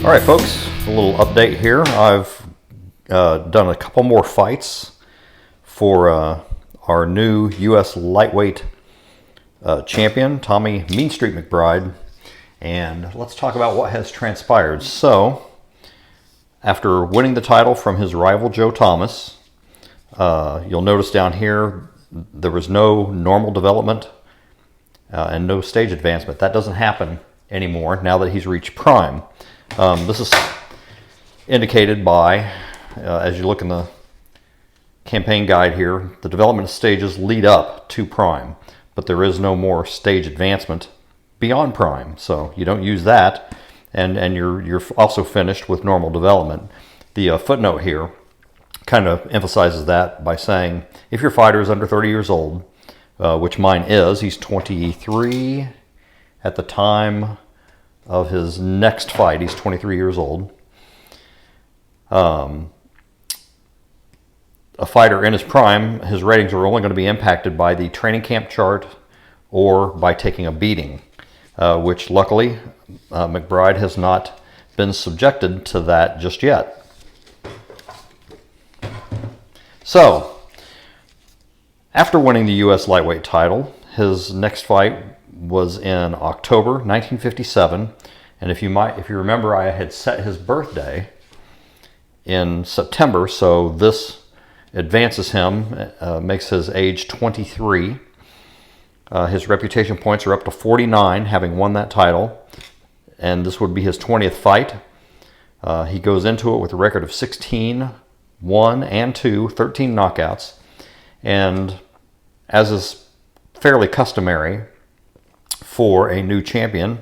All right, folks, a little update here. I've done a couple more fights for our new U.S. lightweight champion, Tommy Mean Street McBride, and let's talk about what has transpired. So, after winning the title from his rival Joe Thomas, you'll notice down here there was no normal development and no stage advancement. That doesn't happen anymore now that he's reached prime. This is indicated by, as you look in the campaign guide here, the development stages lead up to prime, but there is no more stage advancement beyond prime, so you don't use that, and you're also finished with normal development. The footnote here kind of emphasizes that by saying if your fighter is under 30 years old, which mine is, he's 23 at the time of his next fight. He's 23 years old. A fighter in his prime, his ratings are only going to be impacted by the training camp chart or by taking a beating, which luckily McBride has not been subjected to that just yet. So, after winning the U.S. lightweight title, his next fight was in October 1957, and if you remember, I had set his birthday in September, so this advances him, makes his age 23. His reputation points are up to 49, having won that title, and this would be his 20th fight. He goes into it with a record of 16, 1 and 2, 13 knockouts, and as is fairly customary for a new champion,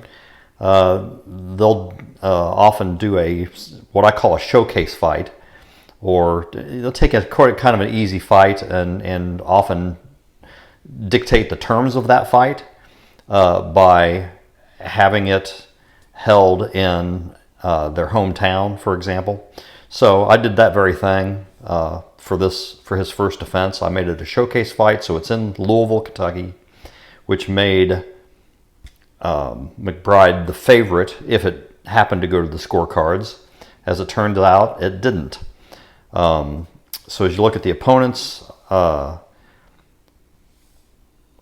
they'll often do what I call a showcase fight, or they'll take a kind of an easy fight and often dictate the terms of that fight by having it held in their hometown, for example. So I did that very thing for his first defense. I made it a showcase fight, so it's in Louisville, Kentucky, which made McBride the favorite if it happened to go to the scorecards. As it turned out, it didn't. So as you look at the opponents, let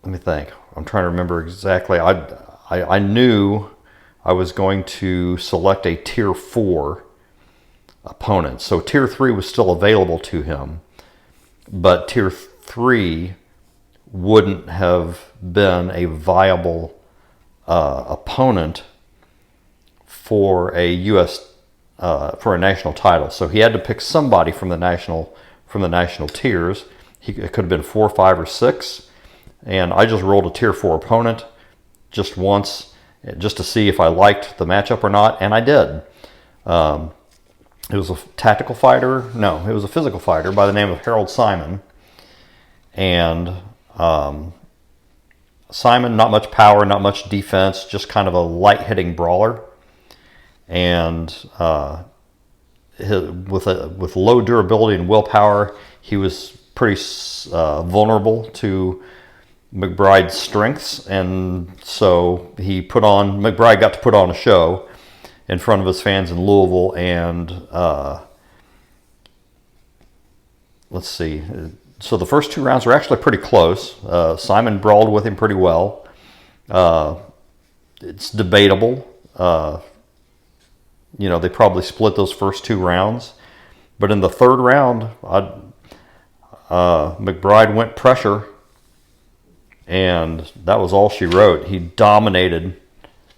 me think. I'm trying to remember exactly. I knew I was going to select a Tier 4 opponent. So Tier 3 was still available to him, but Tier 3 wouldn't have been a viable opponent for a U.S. For a national title. So he had to pick somebody from the national tiers. It could have been 4, 5, or 6, and I just rolled a Tier 4 opponent just once, just to see if I liked the matchup or not, and I did. It was a tactical fighter. No, it was a physical fighter by the name of Harold Simon, and Simon, not much power, not much defense, just kind of a light-hitting brawler. And with low durability and willpower, he was pretty vulnerable to McBride's strengths. And so McBride got to put on a show in front of his fans in Louisville. And let's see. So the first 2 rounds were actually pretty close. Simon brawled with him pretty well. It's debatable. They probably split those first 2 rounds. But in the 3rd round, McBride went pressure, and that was all she wrote. He dominated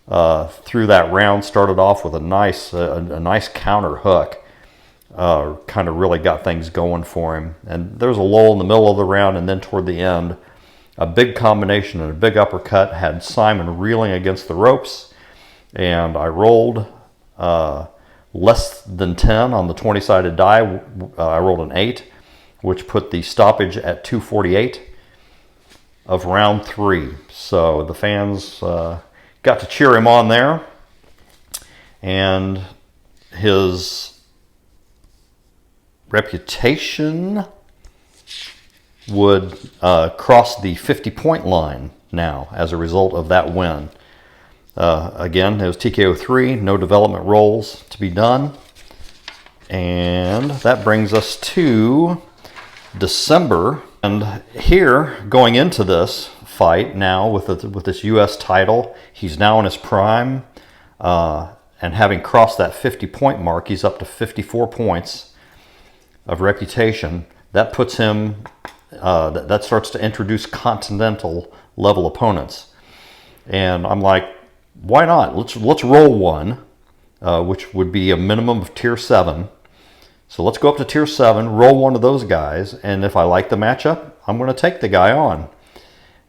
through that round, started off with a nice counter hook. Kind of really got things going for him. And there was a lull in the middle of the round, and then toward the end, a big combination and a big uppercut had Simon reeling against the ropes, and I rolled less than 10 on the 20-sided die. I rolled an 8, which put the stoppage at 2:48 of round 3. So the fans got to cheer him on there, and his reputation would cross the 50-point line now as a result of that win. Again, it was TKO 3, no development roles to be done. And that brings us to December. And here, going into this fight now with this U.S. title, he's now in his prime. And having crossed that 50-point mark, he's up to 54 points of reputation. That puts him, that starts to introduce continental level opponents. And I'm like, why not? Let's roll one, which would be a minimum of tier 7. So let's go up to tier 7, roll one of those guys, and if I like the matchup, I'm going to take the guy on.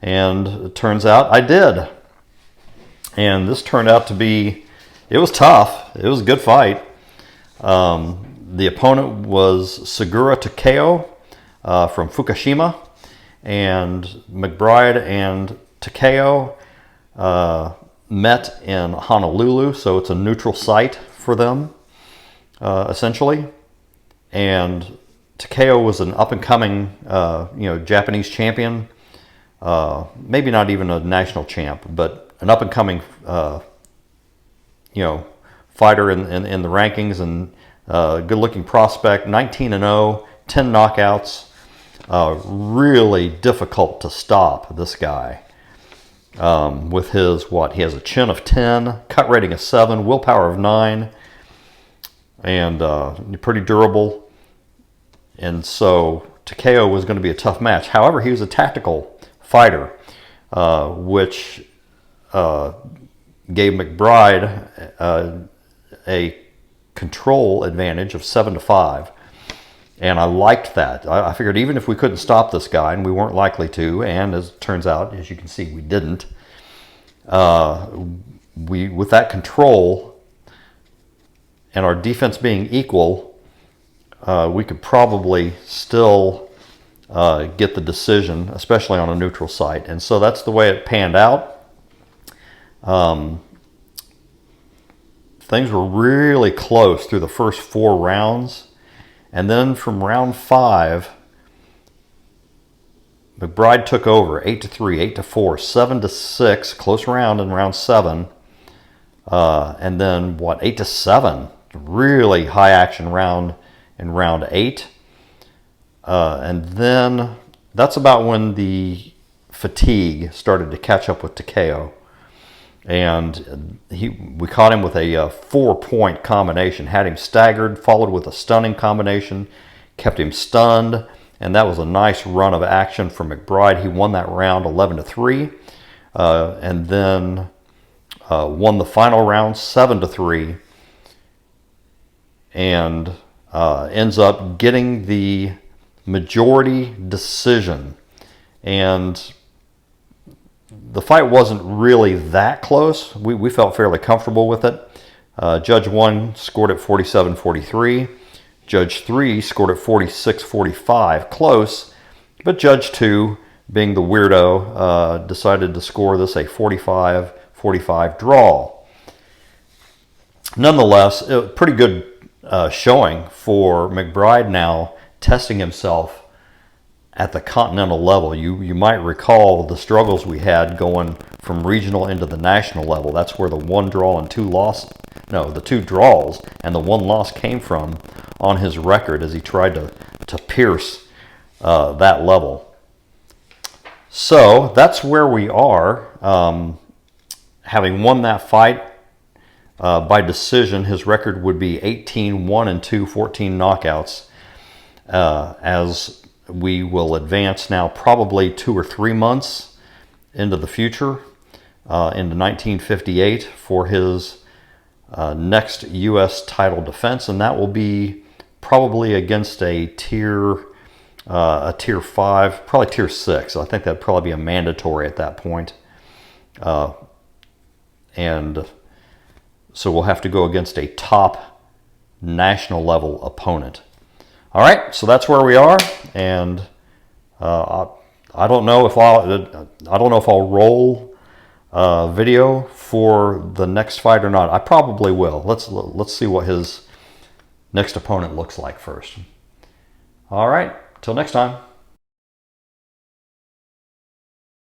And it turns out I did. And this turned out to be, it was tough. It was a good fight. The opponent was Segura Takeo from Fukushima, and MacBride and Takeo met in Honolulu, so it's a neutral site for them, essentially. And Takeo was an up-and-coming, Japanese champion. Maybe not even a national champ, but an up-and-coming, fighter in the rankings, and good-looking prospect. 19-0, 10 knockouts. Really difficult to stop, this guy. With his, he has a chin of 10, cut rating of 7, willpower of 9, and pretty durable. And so Takeo was going to be a tough match. However, he was a tactical fighter, which gave MacBride a control advantage of 7-5. And I liked that. I figured even if we couldn't stop this guy, and we weren't likely to, and as it turns out, as you can see, we didn't, with that control and our defense being equal, we could probably still get the decision, especially on a neutral site. And so that's the way it panned out. Things were really close through the first 4 rounds. And then from round 5, MacBride took over 8-3, 8-4, 7-6, close round in round 7. And then 8-7, really high action round in round 8. And then that's about when the fatigue started to catch up with Takeo. And we caught him with a 4-point combination, had him staggered, followed with a stunning combination, kept him stunned, and that was a nice run of action for MacBride. He won that round 11-3, and then won the final round 7-3, and ends up getting the majority decision. And the fight wasn't really that close. We felt fairly comfortable with it. Judge 1 scored at 47-43. Judge 3 scored at 46-45. Close, but Judge 2, being the weirdo, decided to score this a 45-45 draw. Nonetheless, a pretty good showing for MacBride now, testing himself at the continental level. You might recall the struggles we had going from regional into the national level. That's where the 1 draw and 2 loss, no, the 2 draws and the 1 loss came from on his record as he tried to pierce that level. So that's where we are. Having won that fight by decision, his record would be 18-1-2, 14 knockouts, as we will advance now probably 2 or 3 months into the future, into 1958 for his next U.S. title defense, and that will be probably against a tier 5, probably tier 6. I think that'd probably be a mandatory at that point, and so we'll have to go against a top national level opponent. All right, so that's where we are, and I don't know if I'll roll video for the next fight or not. I probably will. Let's see what his next opponent looks like first. All right, till next time.